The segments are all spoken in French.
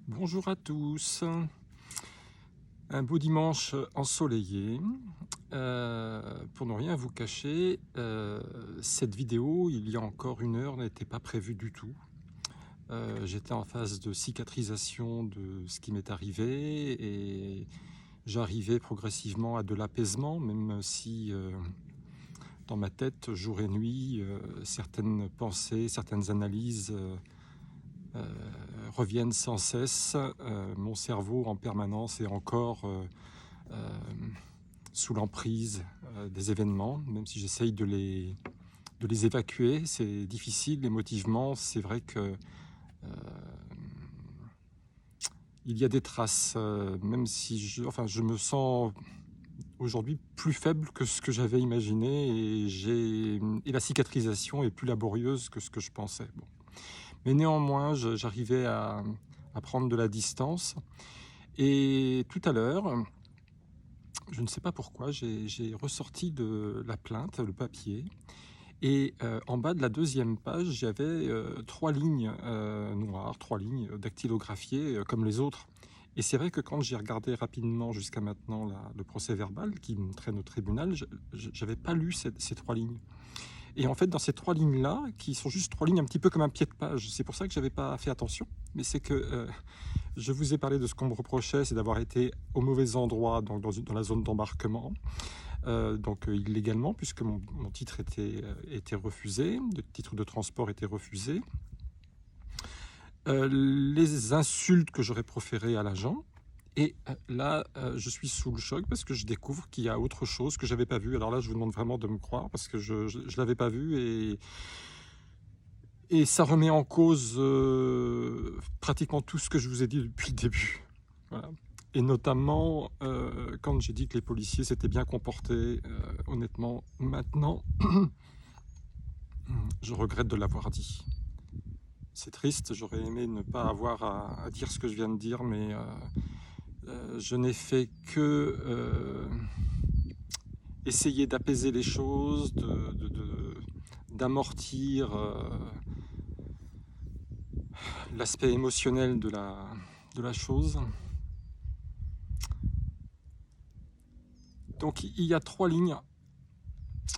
Bonjour à tous, un beau dimanche ensoleillé. Pour ne rien vous cacher, cette vidéo, il y a encore 1 heure, n'était pas prévue du tout. J'étais en phase de cicatrisation de ce qui m'est arrivé et j'arrivais progressivement à de l'apaisement, même si dans ma tête, jour et nuit, certaines pensées, certaines analyses reviennent sans cesse. Mon cerveau en permanence est encore sous l'emprise des événements, même si j'essaye de les évacuer. C'est difficile émotivement, c'est vrai que il y a des traces, même si je me sens aujourd'hui plus faible que ce que j'avais imaginé et la cicatrisation est plus laborieuse que ce que je pensais. Bon. Mais néanmoins, j'arrivais à prendre de la distance. Et tout à l'heure, je ne sais pas pourquoi, j'ai ressorti de la plainte, le papier, et en bas de la 2e page, j'avais 3 lignes noires, 3 lignes dactylographiées comme les autres. Et c'est vrai que quand j'ai regardé rapidement jusqu'à maintenant le procès verbal qui me traîne au tribunal, je n'avais pas lu ces 3 lignes. Et en fait, dans ces 3 lignes-là, qui sont juste 3 lignes un petit peu comme un pied de page, c'est pour ça que je n'avais pas fait attention, mais c'est que je vous ai parlé de ce qu'on me reprochait, c'est d'avoir été au mauvais endroit, donc dans la zone d'embarquement, illégalement, puisque mon titre était refusé, le titre de transport était refusé. Les insultes que j'aurais proférées à l'agent, et là, je suis sous le choc parce que je découvre qu'il y a autre chose que je n'avais pas vu. Alors là, je vous demande vraiment de me croire parce que je ne l'avais pas vu et ça remet en cause pratiquement tout ce que je vous ai dit depuis le début. Voilà. Et notamment, quand j'ai dit que les policiers s'étaient bien comportés, honnêtement, maintenant, je regrette de l'avoir dit. C'est triste, j'aurais aimé ne pas avoir à dire ce que je viens de dire, mais je n'ai fait que essayer d'apaiser les choses, d'amortir l'aspect émotionnel de la chose. Donc il y a 3 lignes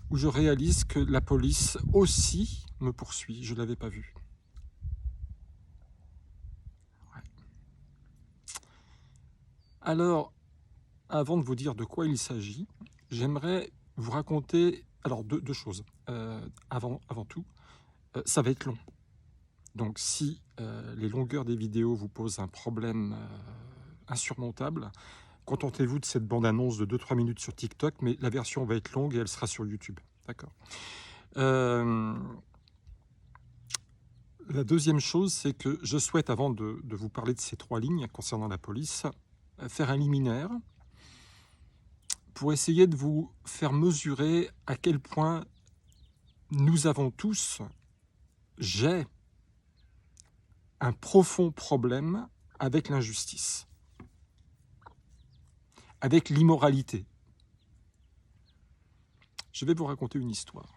où je réalise que la police aussi me poursuit. Je ne l'avais pas vu. Ouais. Alors, avant de vous dire de quoi il s'agit, j'aimerais vous raconter alors deux choses. Avant tout, ça va être long. Donc si les longueurs des vidéos vous posent un problème insurmontable, contentez-vous de cette bande-annonce de 2-3 minutes sur TikTok, mais la version va être longue et elle sera sur YouTube. D'accord. La deuxième chose, c'est que je souhaite, avant de vous parler de ces 3 lignes concernant la police, faire un liminaire pour essayer de vous faire mesurer à quel point nous avons tous, j'ai un profond problème avec l'injustice, avec l'immoralité. Je vais vous raconter une histoire.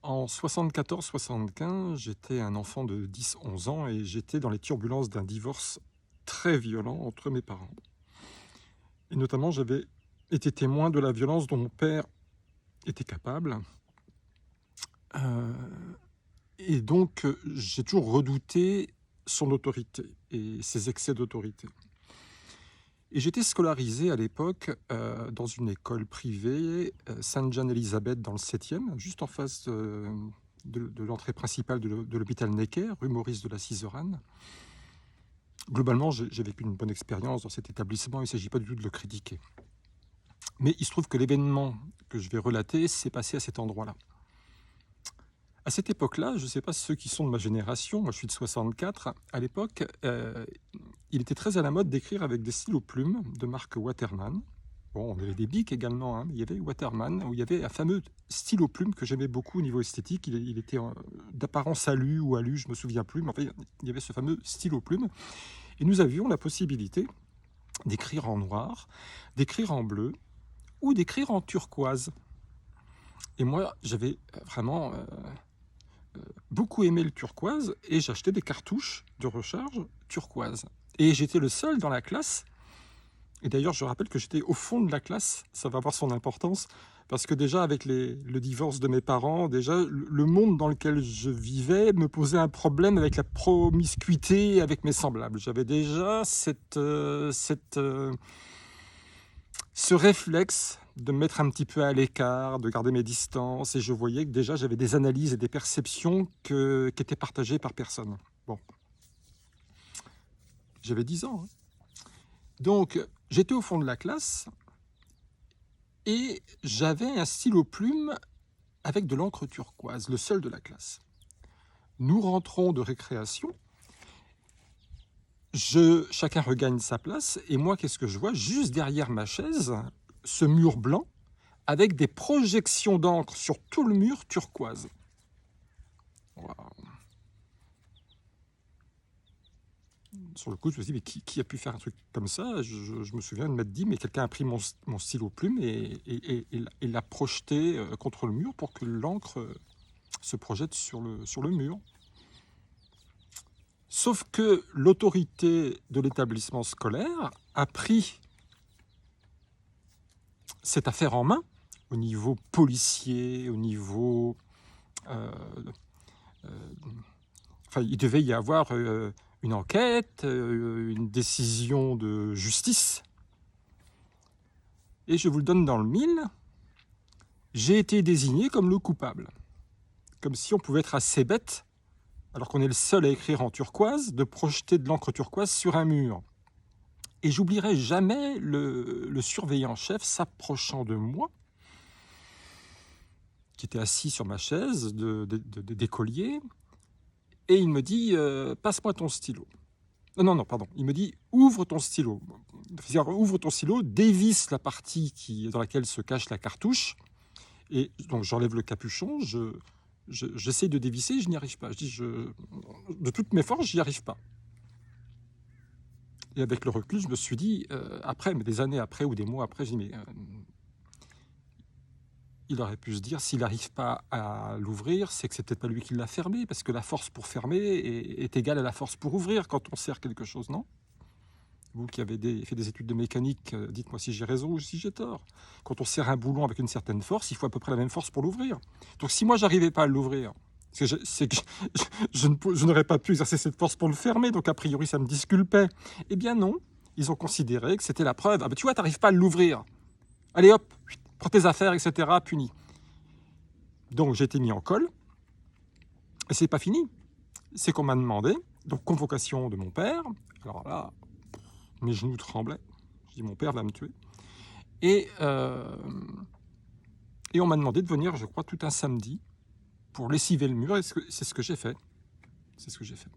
En 74-75, j'étais un enfant de 10-11 ans et j'étais dans les turbulences d'un divorce très violent entre mes parents. Et notamment, j'avais été témoin de la violence dont mon père était capable. Et donc, j'ai toujours redouté son autorité et ses excès d'autorité. Et j'étais scolarisé à l'époque dans une école privée, Sainte-Jeanne-Élisabeth, dans le 7e, juste en face de l'entrée principale de l'hôpital Necker, rue Maurice de la Sizeranne. Globalement, j'ai vécu une bonne expérience dans cet établissement, il ne s'agit pas du tout de le critiquer. Mais il se trouve que l'événement que je vais relater s'est passé à cet endroit-là. À cette époque-là, je ne sais pas ceux qui sont de ma génération, moi je suis de 64, à l'époque, il était très à la mode d'écrire avec des stylos plumes de marque Waterman. Bon, on avait des bics également, hein, mais il y avait Waterman, où il y avait un fameux stylo plume que j'aimais beaucoup au niveau esthétique. Il était d'apparence alu ou alu, je ne me souviens plus, mais enfin, il y avait ce fameux stylo plume. Et nous avions la possibilité d'écrire en noir, d'écrire en bleu ou d'écrire en turquoise. Et moi, j'avais vraiment beaucoup aimé le turquoise et j'achetais des cartouches de recharge turquoise. Et j'étais le seul dans la classe. Et d'ailleurs, je rappelle que j'étais au fond de la classe, ça va avoir son importance, parce que déjà, avec le divorce de mes parents, déjà, le monde dans lequel je vivais me posait un problème avec la promiscuité avec mes semblables. J'avais déjà ce réflexe de me mettre un petit peu à l'écart, de garder mes distances, et je voyais que déjà, j'avais des analyses et des perceptions qui étaient partagées par personne. Bon, j'avais 10 ans, hein. Donc, j'étais au fond de la classe, et j'avais un stylo plume avec de l'encre turquoise, le seul de la classe. Nous rentrons de récréation, chacun regagne sa place, et moi, qu'est-ce que je vois? Juste derrière ma chaise, ce mur blanc, avec des projections d'encre sur tout le mur turquoise. Wow. Sur le coup, je me suis dit, mais qui a pu faire un truc comme ça? Je me souviens de m'être dit, mais quelqu'un a pris mon stylo plume et l'a projeté contre le mur pour que l'encre se projette sur le mur. Sauf que l'autorité de l'établissement scolaire a pris cette affaire en main, au niveau policier, au niveau... enfin, il devait y avoir une enquête, une décision de justice. Et je vous le donne dans le mille, j'ai été désigné comme le coupable. Comme si on pouvait être assez bête, alors qu'on est le seul à écrire en turquoise, de projeter de l'encre turquoise sur un mur. Et j'oublierai jamais le surveillant-chef s'approchant de moi, qui était assis sur ma chaise d'écolier, et il me dit passe-moi ton stylo. Non, pardon. Il me dit ouvre ton stylo. Ouvre ton stylo, dévisse la partie dans laquelle se cache la cartouche, et donc j'enlève le capuchon, j'essaye de dévisser, je n'y arrive pas. Je dis de toutes mes forces, j'y arrive pas. Et avec le recul, je me suis dit, après, mais des années après ou des mois après, je dis, mais il aurait pu se dire, s'il n'arrive pas à l'ouvrir, c'est que c'est peut-être pas lui qui l'a fermé, parce que la force pour fermer est égale à la force pour ouvrir quand on serre quelque chose, non? Vous qui avez fait des études de mécanique, dites-moi si j'ai raison ou si j'ai tort. Quand on serre un boulon avec une certaine force, il faut à peu près la même force pour l'ouvrir. Donc si moi, j'arrivais pas à l'ouvrir, c'est que je n'aurais pas pu exercer cette force pour le fermer, donc a priori, ça me disculpait. Eh bien non, ils ont considéré que c'était la preuve. Ah ben tu vois, tu n'arrives pas à l'ouvrir. Allez hop, prends tes affaires, etc., puni. Donc j'ai été mis en colle, et c'est pas fini. C'est qu'on m'a demandé, donc convocation de mon père, alors là, mes genoux tremblaient, je dis mon père va me tuer, et on m'a demandé de venir, je crois, tout un samedi, pour lessiver le mur, et c'est ce que j'ai fait. C'est ce que j'ai fait.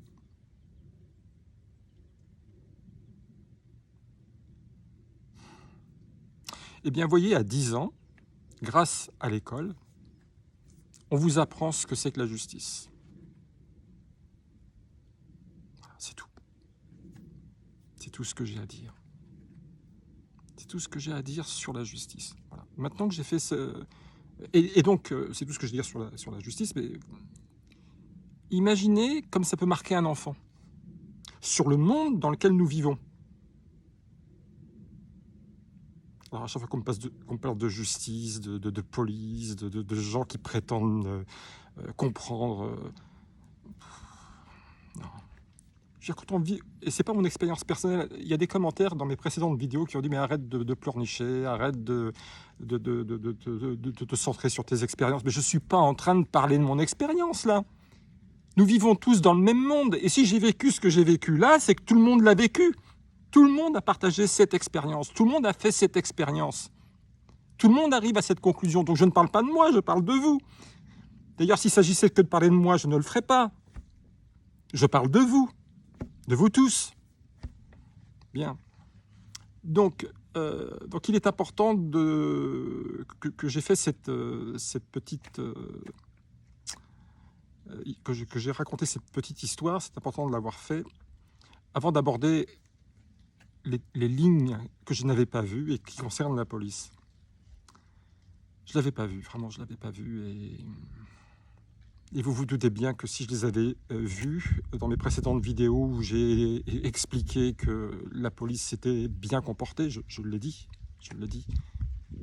Eh bien, voyez, à 10 ans, grâce à l'école, on vous apprend ce que c'est que la justice. C'est tout. C'est tout ce que j'ai à dire. C'est tout ce que j'ai à dire sur la justice. Voilà. Maintenant que j'ai fait ce... Et donc, c'est tout ce que je veux dire sur la justice, mais imaginez comme ça peut marquer un enfant sur le monde dans lequel nous vivons. Alors à chaque fois qu'on parle de justice, de police, de gens qui prétendent comprendre... non. Je veux dire, quand on vit, et c'est pas mon expérience personnelle, il y a des commentaires dans mes précédentes vidéos qui ont dit mais arrête de pleurnicher, arrête de te centrer sur tes expériences. Mais je suis pas en train de parler de mon expérience là. Nous vivons tous dans le même monde, et si j'ai vécu ce que j'ai vécu là, c'est que tout le monde l'a vécu. Tout le monde a partagé cette expérience, tout le monde a fait cette expérience. Tout le monde arrive à cette conclusion, donc je ne parle pas de moi, je parle de vous. D'ailleurs, s'il s'agissait que de parler de moi, je ne le ferais pas. Je parle de vous tous. Bien. Donc il est important que j'ai fait cette petite... que j'ai raconté cette petite histoire, c'est important de l'avoir fait, avant d'aborder les lignes que je n'avais pas vues et qui concernent la police. Je ne l'avais pas vu, vraiment, je ne l'avais pas vu. Et Et vous vous doutez bien que si je les avais vus dans mes précédentes vidéos où j'ai expliqué que la police s'était bien comportée, je l'ai dit, je l'ai dit.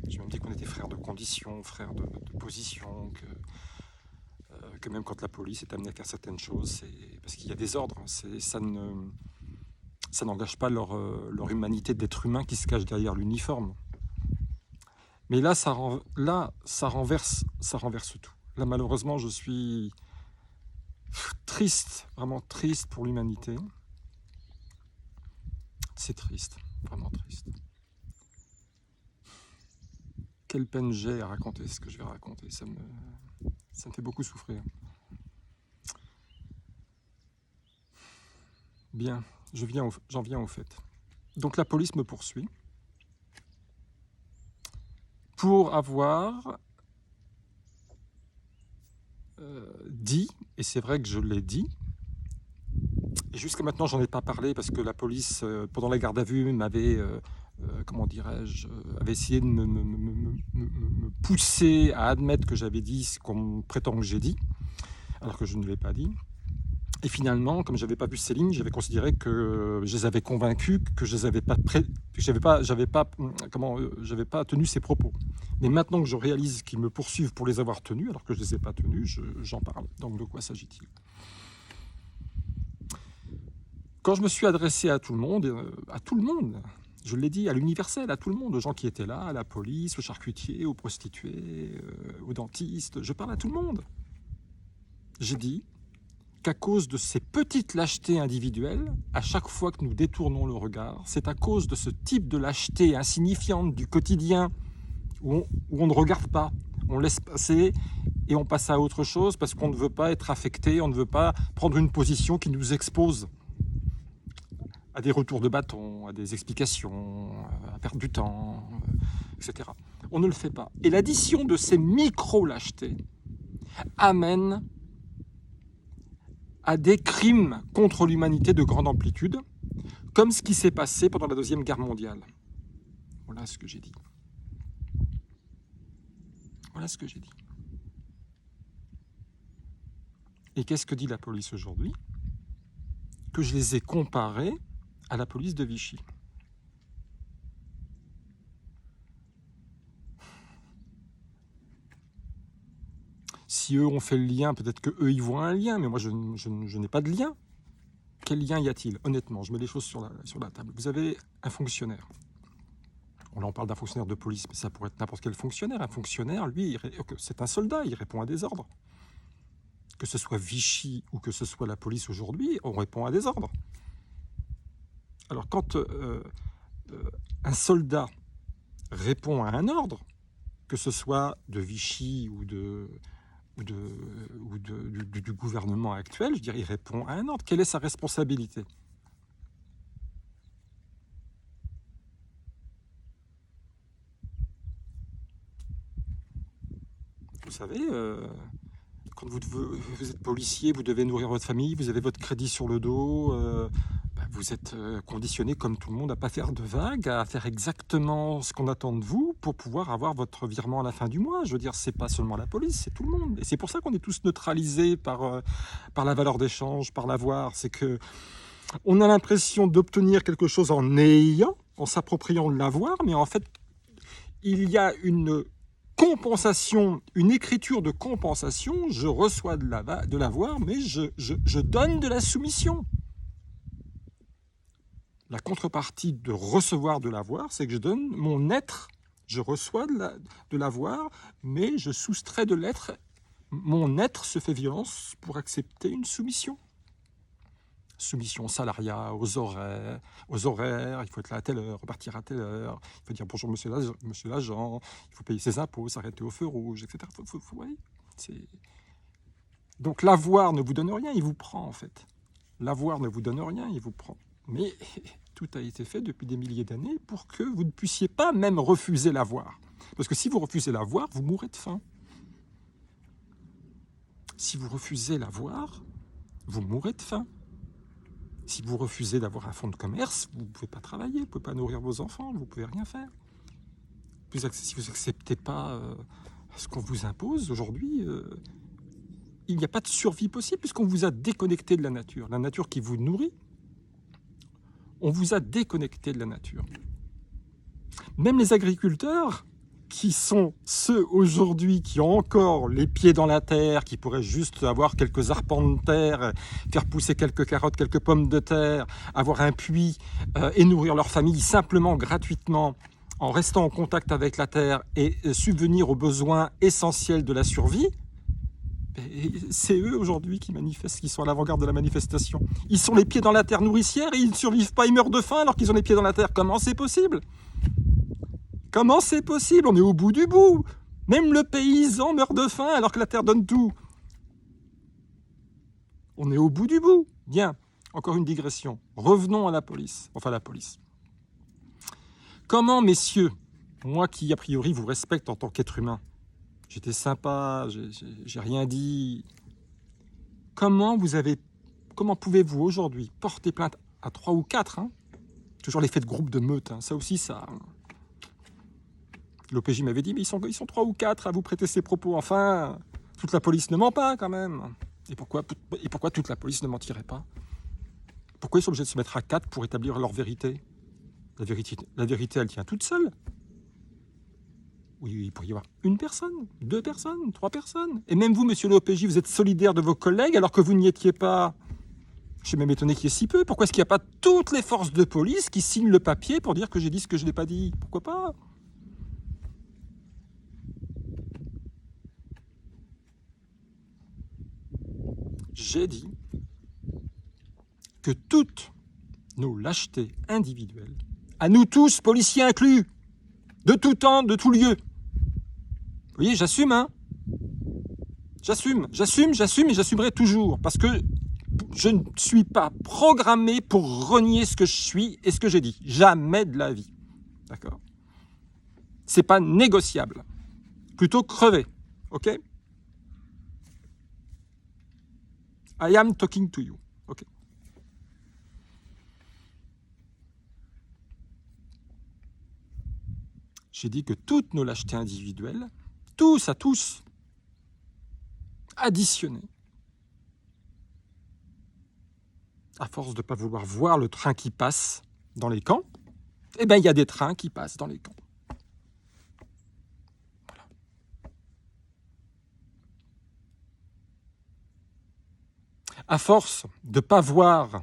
J'ai même dit qu'on était frères de condition, frères de position, que même quand la police est amenée à faire certaines choses, c'est parce qu'il y a des ordres, ça n'engage pas leur humanité d'être humain qui se cache derrière l'uniforme. Mais là, ça renverse tout. Là, malheureusement, je suis triste, vraiment triste pour l'humanité. C'est triste, vraiment triste. Quelle peine j'ai à raconter ce que je vais raconter, ça me fait beaucoup souffrir. Bien, j'en viens au fait. Donc la police me poursuit pour avoir dit, et c'est vrai que je l'ai dit, et jusqu'à maintenant j'en ai pas parlé parce que la police, pendant la garde à vue, m'avait, comment dirais-je, avait essayé de me pousser à admettre que j'avais dit ce qu'on prétend que j'ai dit, alors que je ne l'ai pas dit. Et finalement, comme je n'avais pas vu ces lignes, j'avais considéré que je les avais convaincus, que je n'avais pas, pas tenu ces propos. Mais maintenant que je réalise qu'ils me poursuivent pour les avoir tenus, alors que je ne les ai pas tenus, j'en parle. Donc de quoi s'agit-il? Quand je me suis adressé à tout le monde, je l'ai dit, à l'universel, à tout le monde, aux gens qui étaient là, à la police, aux charcutiers, aux prostituées, aux dentistes, je parle à tout le monde. J'ai dit qu'à cause de ces petites lâchetés individuelles, à chaque fois que nous détournons le regard, c'est à cause de ce type de lâcheté insignifiante du quotidien où on ne regarde pas, on laisse passer et on passe à autre chose parce qu'on ne veut pas être affecté, on ne veut pas prendre une position qui nous expose à des retours de bâton, à des explications, à perdre du temps, etc. On ne le fait pas. Et l'addition de ces micro-lâchetés amène à des crimes contre l'humanité de grande amplitude, comme ce qui s'est passé pendant la Deuxième Guerre mondiale. Voilà ce que j'ai dit. Voilà ce que j'ai dit. Et qu'est-ce que dit la police aujourd'hui? Que je les ai comparés à la police de Vichy. Si eux ont fait le lien, peut-être qu'eux y voient un lien, mais moi je n'ai pas de lien. Quel lien y a-t-il? Honnêtement, je mets les choses sur la table. Vous avez un fonctionnaire. On en parle d'un fonctionnaire de police, mais ça pourrait être n'importe quel fonctionnaire. Un fonctionnaire, lui, c'est un soldat, il répond à des ordres. Que ce soit Vichy ou que ce soit la police aujourd'hui, on répond à des ordres. Alors quand un soldat répond à un ordre, que ce soit de Vichy ou du gouvernement actuel, je dirais, il répond à un ordre. Quelle est sa responsabilité? Vous savez, quand vous êtes policier, vous devez nourrir votre famille, vous avez votre crédit sur le dos, vous êtes conditionné comme tout le monde à ne pas faire de vagues, à faire exactement ce qu'on attend de vous pour pouvoir avoir votre virement à la fin du mois. Je veux dire, c'est pas seulement la police, c'est tout le monde. Et c'est pour ça qu'on est tous neutralisés par la valeur d'échange, par l'avoir. C'est que on a l'impression d'obtenir quelque chose en s'appropriant de l'avoir, mais en fait, il y a une compensation, une écriture de compensation. Je reçois de l'avoir, mais je donne de la soumission. La contrepartie de recevoir de l'avoir, c'est que je donne mon être. Je reçois de l'avoir, mais je soustrais de l'être. Mon être se fait violence pour accepter une soumission. Soumission au salariat, aux horaires, il faut être là à telle heure, repartir à telle heure, il faut dire bonjour monsieur l'agent, il faut payer ses impôts, s'arrêter au feu rouge, etc. Ouais, donc l'avoir ne vous donne rien, il vous prend en fait. L'avoir ne vous donne rien, il vous prend. Mais tout a été fait depuis des milliers d'années pour que vous ne puissiez pas même refuser l'avoir. Parce que si vous refusez l'avoir, vous mourrez de faim. Si vous refusez l'avoir, vous mourrez de faim. Si vous refusez d'avoir un fonds de commerce, vous ne pouvez pas travailler, vous ne pouvez pas nourrir vos enfants, vous ne pouvez rien faire. Si vous n'acceptez pas ce qu'on vous impose aujourd'hui, il n'y a pas de survie possible puisqu'on vous a déconnecté de la nature qui vous nourrit. On vous a déconnecté de la nature. Même les agriculteurs, qui sont ceux aujourd'hui qui ont encore les pieds dans la terre, qui pourraient juste avoir quelques arpents de terre, faire pousser quelques carottes, quelques pommes de terre, avoir un puits et nourrir leur famille simplement, gratuitement, en restant en contact avec la terre et subvenir aux besoins essentiels de la survie, c'est eux aujourd'hui qui manifestent, qui sont à l'avant-garde de la manifestation. Ils sont les pieds dans la terre nourricière et ils ne survivent pas, ils meurent de faim alors qu'ils ont les pieds dans la terre. Comment c'est possible ? Comment c'est possible? On est au bout du bout. Même le paysan meurt de faim alors que la terre donne tout. On est au bout du bout. Bien, encore une digression. Revenons à la police. Enfin, la police. Comment, messieurs, moi qui a priori vous respecte en tant qu'être humain, j'étais sympa, j'ai rien dit. Comment pouvez-vous aujourd'hui porter plainte à 3 ou 4 Toujours l'effet de groupe de meute, ça aussi, ça... L'OPJ m'avait dit, mais ils sont 3 ou 4 à vous prêter ces propos. Enfin, toute la police ne ment pas quand même. Et pourquoi toute la police ne mentirait pas? Pourquoi ils sont obligés de se mettre à 4 pour établir leur vérité? La vérité, elle tient toute seule. Oui, il pourrait y avoir 1 personne, 2 personnes, 3 personnes. Et même vous, monsieur l'OPJ, vous êtes solidaire de vos collègues alors que vous n'y étiez pas. Je suis même étonné qu'il y ait si peu. Pourquoi est-ce qu'il n'y a pas toutes les forces de police qui signent le papier pour dire que j'ai dit ce que je n'ai pas dit? Pourquoi pas? J'ai dit que toutes nos lâchetés individuelles, à nous tous, policiers inclus, de tout temps, de tout lieu. Vous voyez, j'assume, J'assume et j'assumerai toujours, parce que je ne suis pas programmé pour renier ce que je suis et ce que j'ai dit. Jamais de la vie. D'accord? C'est pas négociable. Plutôt crever. Ok? I am talking to you. Ok. J'ai dit que toutes nos lâchetés individuelles, tous à tous, additionnées, à force de ne pas vouloir voir le train qui passe dans les camps, eh bien, il y a des trains qui passent dans les camps. Voilà. À force de ne pas voir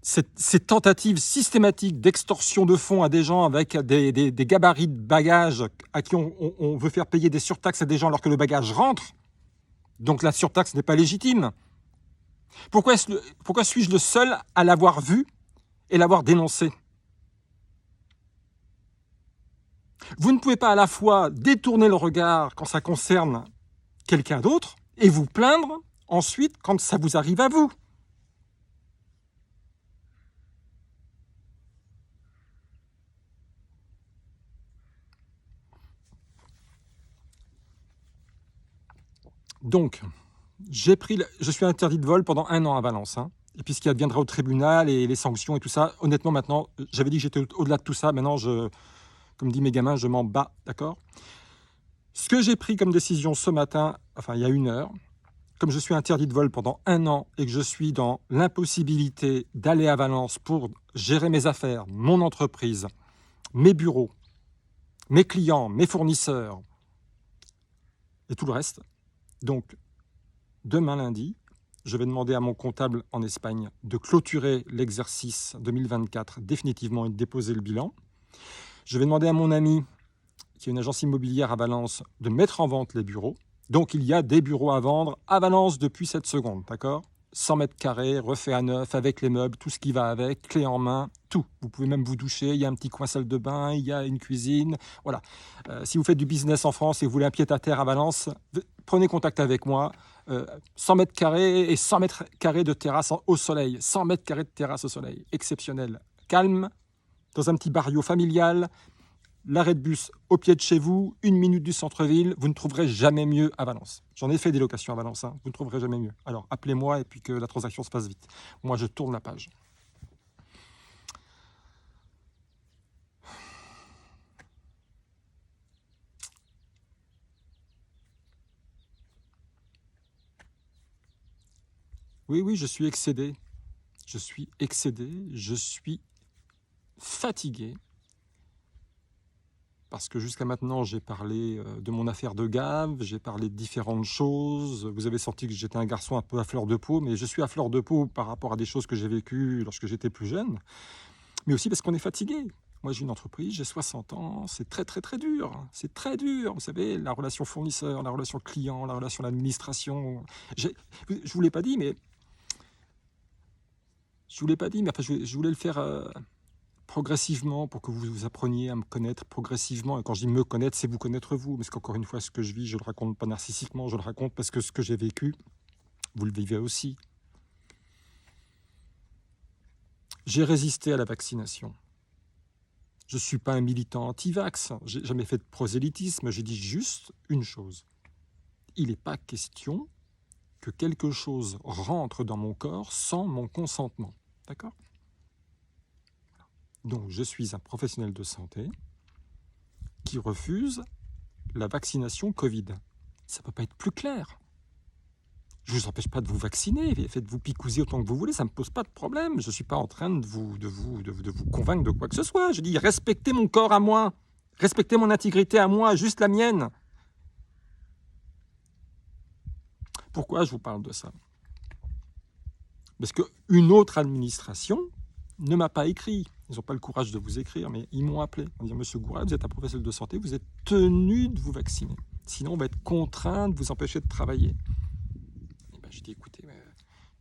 ces tentatives systématiques d'extorsion de fonds à des gens avec des gabarits de bagages à qui on veut faire payer des surtaxes à des gens alors que le bagage rentre, donc la surtaxe n'est pas légitime. Pourquoi suis-je le seul à l'avoir vu et l'avoir dénoncé? Vous ne pouvez pas à la fois détourner le regard quand ça concerne quelqu'un d'autre et vous plaindre ensuite quand ça vous arrive à vous. Donc, je suis interdit de vol pendant 1 an à Valence. Et puis ce qui adviendra au tribunal et les sanctions et tout ça, honnêtement maintenant, j'avais dit que j'étais au-delà de tout ça, maintenant, comme disent mes gamins, je m'en bats, d'accord? Ce que j'ai pris comme décision ce matin, enfin il y a 1 heure, comme je suis interdit de vol pendant 1 an et que je suis dans l'impossibilité d'aller à Valence pour gérer mes affaires, mon entreprise, mes bureaux, mes clients, mes fournisseurs et tout le reste, donc demain lundi, je vais demander à mon comptable en Espagne de clôturer l'exercice 2024 définitivement et de déposer le bilan. Je vais demander à mon ami, qui est une agence immobilière à Valence, de mettre en vente les bureaux. Donc il y a des bureaux à vendre à Valence depuis cette seconde, d'accord? 100 mètres carrés, refait à neuf, avec les meubles, tout ce qui va avec, clé en main, tout. Vous pouvez même vous doucher, il y a un petit coin salle de bain, il y a une cuisine, voilà. Si vous faites du business en France et vous voulez un pied-à-terre à Valence, prenez contact avec moi. 100 mètres carrés et 100 mètres carrés de terrasse au soleil. 100 mètres carrés de terrasse au soleil, exceptionnel. Calme, dans un petit barrio familial, l'arrêt de bus au pied de chez vous, 1 minute du centre-ville, vous ne trouverez jamais mieux à Valence. J'en ai fait des locations à Valence, vous ne trouverez jamais mieux. Alors appelez-moi et puis que la transaction se passe vite. Moi, je tourne la page. Oui, oui, je suis excédé. Je suis excédé, je suis fatigué. Parce que jusqu'à maintenant, j'ai parlé de mon affaire de gave, j'ai parlé de différentes choses. Vous avez senti que j'étais un garçon un peu à fleur de peau, mais je suis à fleur de peau par rapport à des choses que j'ai vécues lorsque j'étais plus jeune. Mais aussi parce qu'on est fatigué. Moi, j'ai une entreprise, j'ai 60 ans, c'est très très très dur. C'est très dur, vous savez, la relation fournisseur, la relation client, la relation à l'administration. Je ne vous l'ai pas dit, mais enfin, je voulais le faire progressivement pour que vous appreniez à me connaître progressivement. Et quand je dis me connaître, c'est vous connaître vous. Parce qu'encore une fois, ce que je vis, je le raconte pas narcissiquement, je le raconte parce que ce que j'ai vécu, vous le vivez aussi. J'ai résisté à la vaccination. Je ne suis pas un militant anti-vax, j'ai jamais fait de prosélytisme, j'ai dit juste une chose. Il n'est pas question que quelque chose rentre dans mon corps sans mon consentement. D'accord ? Donc je suis un professionnel de santé qui refuse la vaccination Covid. Ça ne peut pas être plus clair. Je ne vous empêche pas de vous vacciner, faites-vous picouser autant que vous voulez, ça ne me pose pas de problème. Je ne suis pas en train de vous convaincre de quoi que ce soit. Je dis respectez mon corps à moi, respectez mon intégrité à moi, juste la mienne. Pourquoi je vous parle de ça ? Parce qu'une autre administration ne m'a pas écrit. Ils n'ont pas le courage de vous écrire, mais ils m'ont appelé. On dit, Monsieur Goural, vous êtes un professionnel de santé, vous êtes tenu de vous vacciner. Sinon, on va être contraint de vous empêcher de travailler. Et ben, j'ai dit, écoutez, il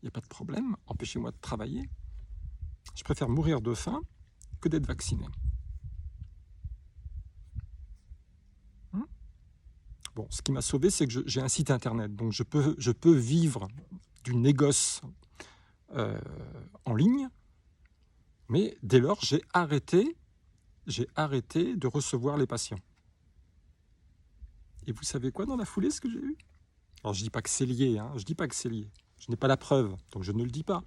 n'y a pas de problème, empêchez-moi de travailler. Je préfère mourir de faim que d'être vacciné. Bon, ce qui m'a sauvé, c'est que j'ai un site internet, donc je peux vivre du négoce en ligne, mais dès lors, j'ai arrêté de recevoir les patients. Et vous savez quoi dans la foulée, ce que j'ai eu ? Alors, je ne dis pas que c'est lié, hein, je dis pas que c'est lié. Je n'ai pas la preuve, donc je ne le dis pas.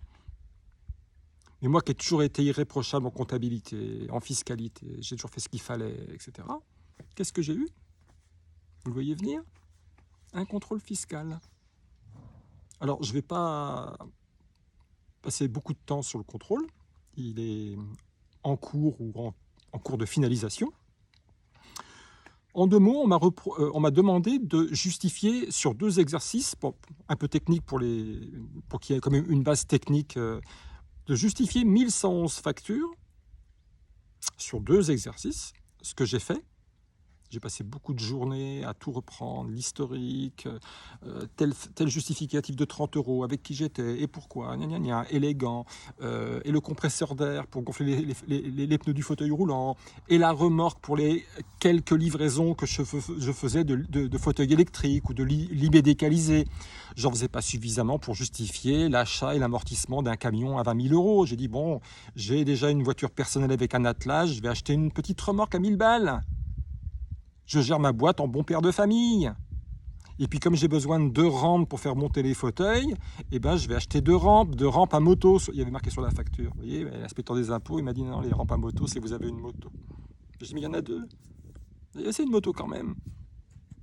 Mais moi qui ai toujours été irréprochable en comptabilité, en fiscalité, j'ai toujours fait ce qu'il fallait, etc. Qu'est-ce que j'ai eu ? Vous le voyez venir ? Un contrôle fiscal. Alors, je ne vais pas passer beaucoup de temps sur le contrôle. Il est en cours ou en cours de finalisation. En 2 mots, on m'a demandé de justifier sur 2 exercices, un peu technique pour qu'il y ait quand même une base technique, de justifier 1111 factures sur 2 exercices, ce que j'ai fait. J'ai passé beaucoup de journées à tout reprendre, l'historique, tel justificatif de 30 €, avec qui j'étais, et pourquoi, élégant, et le compresseur d'air pour gonfler les pneus du fauteuil roulant, et la remorque pour les quelques livraisons que je faisais de fauteuils électriques ou de lits décalisés. J'en faisais pas suffisamment pour justifier l'achat et l'amortissement d'un camion à 20 000 €. J'ai dit, bon, j'ai déjà une voiture personnelle avec un attelage, je vais acheter une petite remorque à 1000 balles. Je gère ma boîte en bon père de famille. Et puis comme j'ai besoin de 2 rampes pour faire monter les fauteuils, eh ben, je vais acheter 2 rampes à moto. Il y avait marqué sur la facture. Vous voyez, l'inspecteur des impôts, il m'a dit non, les rampes à moto, c'est vous avez une moto. J'ai dit mais il y en a 2. C'est une moto quand même.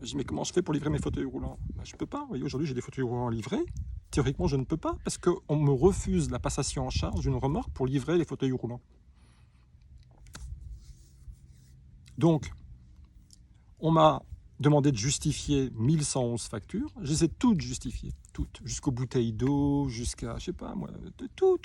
J'ai dit mais comment je fais pour livrer mes fauteuils roulants ? Ben, je ne peux pas. Vous voyez, aujourd'hui j'ai des fauteuils roulants livrés. Théoriquement, je ne peux pas parce qu'on me refuse la passation en charge d'une remorque pour livrer les fauteuils roulants. Donc, on m'a demandé de justifier 1111 factures. Je les ai toutes justifiées, toutes, jusqu'aux bouteilles d'eau, jusqu'à, je sais pas moi, tout.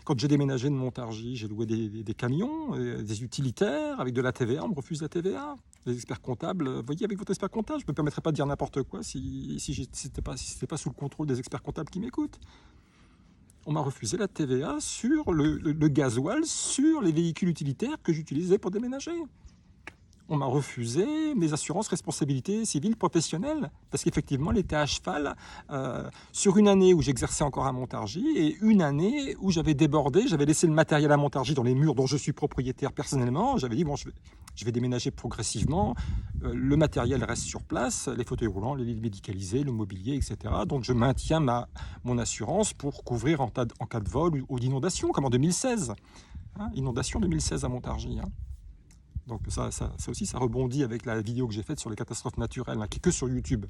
Quand j'ai déménagé de Montargis, j'ai loué des camions, des utilitaires avec de la TVA, on me refuse la TVA. Les experts comptables, voyez, avec votre expert comptable, je ne me permettrais pas de dire n'importe quoi si c'était pas sous le contrôle des experts comptables qui m'écoutent. On m'a refusé la TVA sur le gasoil, sur les véhicules utilitaires que j'utilisais pour déménager. On m'a refusé mes assurances responsabilité civile professionnelle parce qu'effectivement, elle était à cheval sur une année où j'exerçais encore à Montargis et une année où j'avais débordé, j'avais laissé le matériel à Montargis dans les murs dont je suis propriétaire personnellement. J'avais dit, bon, je vais déménager progressivement, le matériel reste sur place, les fauteuils roulants, les lits médicalisés, le mobilier, etc. Donc je maintiens mon assurance pour couvrir en cas de vol ou d'inondation, comme en 2016. Inondation 2016 à Montargis. Donc ça aussi, ça rebondit avec la vidéo que j'ai faite sur les catastrophes naturelles, qui est que sur YouTube.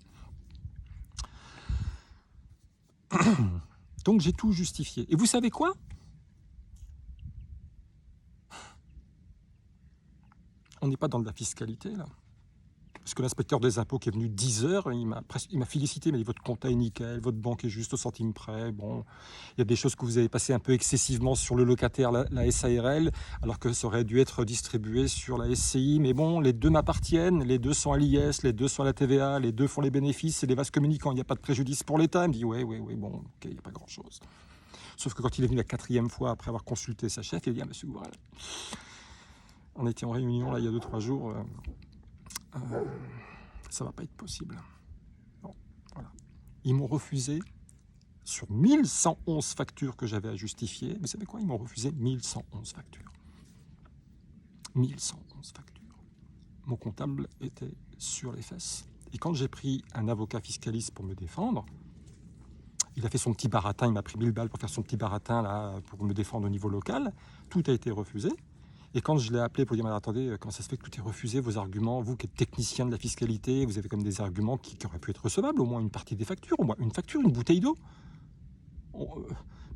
Donc j'ai tout justifié. Et vous savez quoi? On n'est pas dans de la fiscalité, là. Parce que l'inspecteur des impôts qui est venu 10 heures, il m'a félicité, il m'a dit votre compte est nickel, votre banque est juste au centime près. Bon, il y a des choses que vous avez passées un peu excessivement sur le locataire, la SARL, alors que ça aurait dû être distribué sur la SCI. Mais bon, les deux m'appartiennent, les deux sont à l'IS, les deux sont à la TVA, les deux font les bénéfices, c'est des vases communicants, il n'y a pas de préjudice pour l'État. Il me dit ouais, bon, ok, il n'y a pas grand-chose. Sauf que quand il est venu la 4e fois, après avoir consulté sa chef, il a dit ah, monsieur Goural, on était en réunion là il y a 2-3 jours. Ça va pas être possible. Bon, voilà. Ils m'ont refusé sur 1111 factures que j'avais à justifier. Vous savez quoi? Ils m'ont refusé 1111 factures. 1111 factures. Mon comptable était sur les fesses. Et quand j'ai pris un avocat fiscaliste pour me défendre, il a fait son petit baratin, il m'a pris 1000 balles pour faire son petit baratin là, pour me défendre au niveau local. Tout a été refusé. Et quand je l'ai appelé pour dire, attendez, comment ça se fait que tout est refusé, vos arguments, vous qui êtes technicien de la fiscalité, vous avez comme des arguments qui auraient pu être recevables, au moins une partie des factures, au moins une facture, une bouteille d'eau.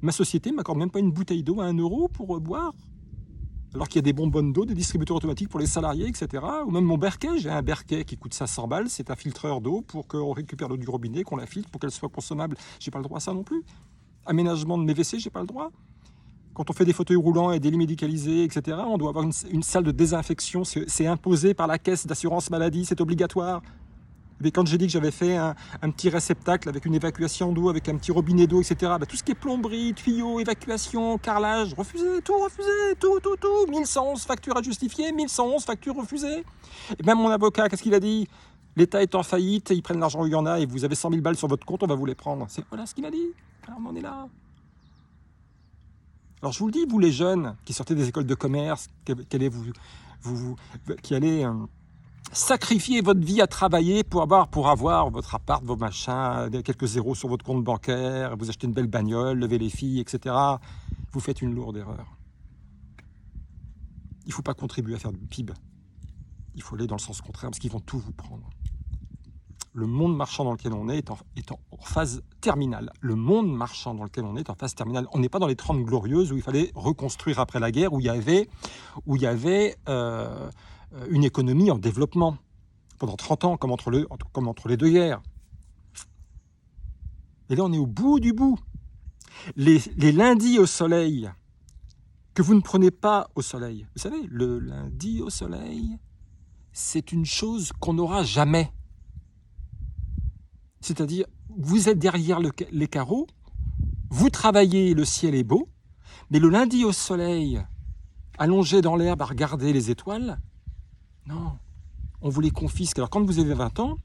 Ma société ne m'accorde même pas une bouteille d'eau à 1 euro pour boire, alors qu'il y a des bonbonnes d'eau, des distributeurs automatiques pour les salariés, etc. Ou même mon Berquet, j'ai un Berquet qui coûte 500 balles, c'est un filtreur d'eau pour qu'on récupère l'eau du robinet, qu'on la filtre pour qu'elle soit consommable. J'ai pas le droit à ça non plus. Aménagement de mes WC, j'ai pas le droit. Quand on fait des fauteuils roulants et des lits médicalisés, etc., on doit avoir une salle de désinfection. C'est imposé par la caisse d'assurance maladie, c'est obligatoire. Mais quand j'ai dit que j'avais fait un petit réceptacle avec une évacuation d'eau, avec un petit robinet d'eau, etc., tout ce qui est plomberie, tuyaux, évacuation, carrelage, refusé, tout. 1111 factures à justifier, 1111 factures refusées. Et même mon avocat, qu'est-ce qu'il a dit? L'État est en faillite, ils prennent l'argent où il y en a, et vous avez 100 000 balles sur votre compte, on va vous les prendre. Voilà ce qu'il a dit. Alors on en est là. Alors je vous le dis, vous les jeunes qui sortez des écoles de commerce, qui allez sacrifier votre vie à travailler pour avoir votre appart, vos machins, quelques zéros sur votre compte bancaire, vous achetez une belle bagnole, lever les filles, etc. Vous faites une lourde erreur. Il ne faut pas contribuer à faire du PIB. Il faut aller dans le sens contraire parce qu'ils vont tout vous prendre. Le monde marchand dans lequel on est en phase terminale. Le monde marchand dans lequel on est en phase terminale. On n'est pas dans les 30 glorieuses où il fallait reconstruire après la guerre, où il y avait une économie en développement pendant 30 ans, comme entre les deux guerres. Et là, on est au bout du bout. Les lundis au soleil, que vous ne prenez pas au soleil. Vous savez, le lundi au soleil, c'est une chose qu'on n'aura jamais. C'est-à-dire, vous êtes derrière les carreaux, vous travaillez, le ciel est beau, mais le lundi au soleil, allongé dans l'herbe à regarder les étoiles, non, on vous les confisque. Alors quand vous avez 20 ans,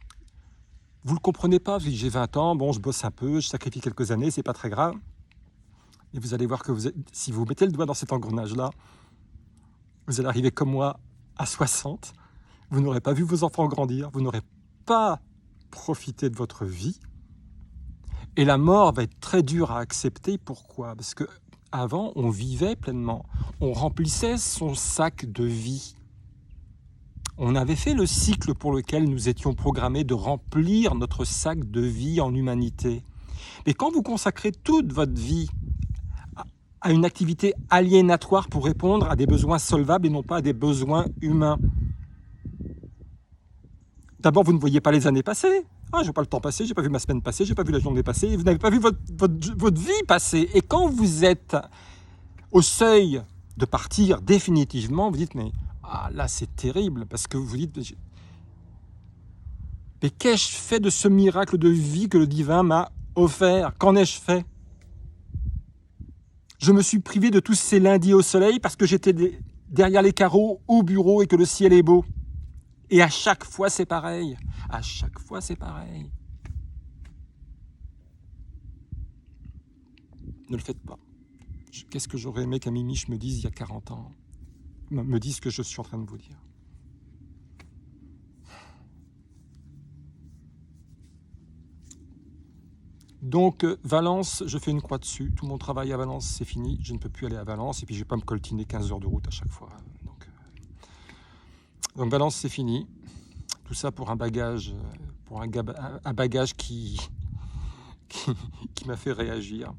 vous ne le comprenez pas, vous dites j'ai 20 ans, bon je bosse un peu, je sacrifie quelques années, c'est pas très grave. Et vous allez voir que si vous mettez le doigt dans cet engrenage-là, vous allez arriver comme moi à 60, vous n'aurez pas vu vos enfants grandir, vous n'aurez pas profiter de votre vie et la mort va être très dure à accepter. Pourquoi? Parce que avant on vivait pleinement, on remplissait son sac de vie, on avait fait le cycle pour lequel nous étions programmés de remplir notre sac de vie en humanité. Mais quand vous consacrez toute votre vie à une activité aliénatoire pour répondre à des besoins solvables et non pas à des besoins humains, d'abord, vous ne voyez pas les années passées. Ah, je vois pas le temps passer, j'ai pas vu ma semaine passer, j'ai pas vu la journée passer. Vous n'avez pas vu votre vie passer. Et quand vous êtes au seuil de partir définitivement, vous dites mais là c'est terrible parce que vous dites mais qu'ai-je fait de ce miracle de vie que le divin m'a offert? Qu'en ai-je fait? Je me suis privé de tous ces lundis au soleil parce que j'étais derrière les carreaux au bureau et que le ciel est beau. Et à chaque fois, c'est pareil. À chaque fois, c'est pareil. Ne le faites pas. Qu'est-ce que j'aurais aimé qu'un Mimiche me dise il y a 40 ans? Me dise ce que je suis en train de vous dire. Donc, Valence, je fais une croix dessus. Tout mon travail à Valence, c'est fini. Je ne peux plus aller à Valence. Et puis, je ne vais pas me coltiner 15 heures de route à chaque fois. Donc Valence, c'est fini. Tout ça pour un bagage, qui m'a fait réagir.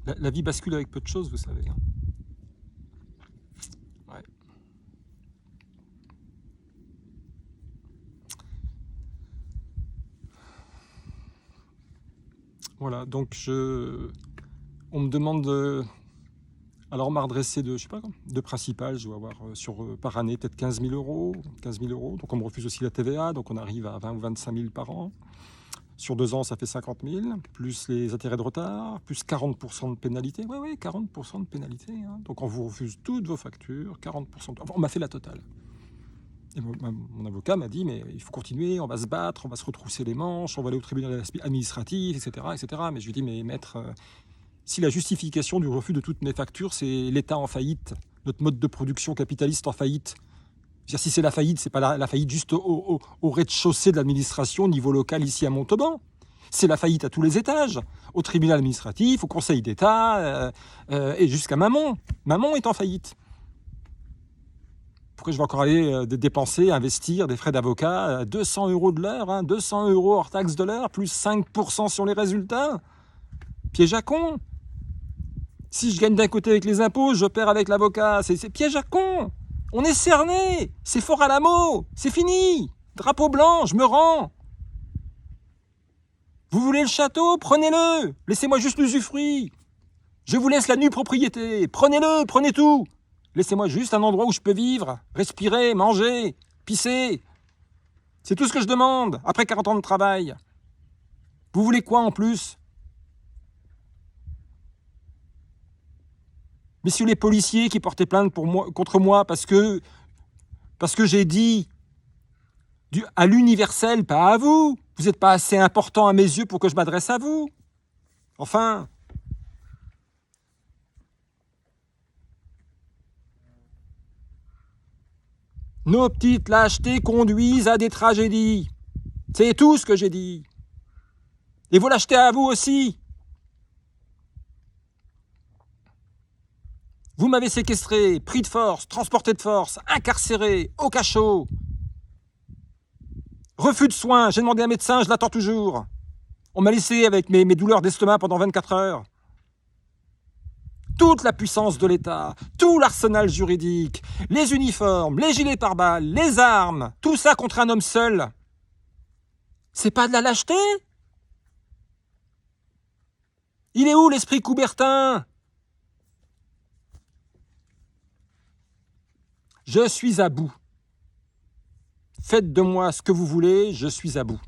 La vie bascule avec peu de choses, vous savez, hein. Ouais. Voilà, donc on me demande alors on m'a redressé de, je sais pas, de principal, je dois avoir par année peut-être 15 000 euros, 15 000 euros. Donc on me refuse aussi la TVA, donc on arrive à 20 ou 25 000 par an. Sur 2 ans, ça fait 50 000, plus les intérêts de retard, plus 40% de pénalité. Oui, oui, 40% de pénalité, hein. Donc on vous refuse toutes vos factures, 40%. Enfin, on m'a fait la totale. Et mon avocat m'a dit, mais il faut continuer, on va se battre, on va se retrousser les manches, on va aller au tribunal administratif, etc., etc. Mais je lui dis, mais maître, si la justification du refus de toutes mes factures, c'est l'État en faillite, notre mode de production capitaliste en faillite. C'est-à-dire, si c'est la faillite, c'est pas la faillite juste au rez-de-chaussée de l'administration, au niveau local, ici à Montauban. C'est la faillite à tous les étages, au tribunal administratif, au Conseil d'État, et jusqu'à Mamon. Mamon est en faillite. Pourquoi je vais encore aller dépenser, investir des frais d'avocat, 200 € de l'heure, hein, 200 € hors taxe de l'heure, plus 5% sur les résultats? Piège à con. Si je gagne d'un côté avec les impôts, je perds avec l'avocat. C'est piège à con. On est cerné. C'est fort à la mot. C'est fini. Drapeau blanc, je me rends. Vous voulez le château? Prenez-le. Laissez-moi juste l'usufruit. Je vous laisse la nue propriété. Prenez-le, prenez tout. Laissez-moi juste un endroit où je peux vivre, respirer, manger, pisser. C'est tout ce que je demande après 40 ans de travail. Vous voulez quoi en plus? Messieurs les policiers qui portaient plainte contre moi parce que j'ai dit à l'universel, pas à vous. Vous n'êtes pas assez important à mes yeux pour que je m'adresse à vous. Enfin. Nos petites lâchetés conduisent à des tragédies. C'est tout ce que j'ai dit. Et vos lâchetés à vous aussi. Vous m'avez séquestré, pris de force, transporté de force, incarcéré, au cachot. Refus de soins, j'ai demandé à un médecin, je l'attends toujours. On m'a laissé avec mes douleurs d'estomac pendant 24 heures. Toute la puissance de l'État, tout l'arsenal juridique, les uniformes, les gilets pare-balles, les armes, tout ça contre un homme seul. C'est pas de la lâcheté? Il est où l'esprit Coubertin? Je suis à bout. Faites de moi ce que vous voulez, je suis à bout.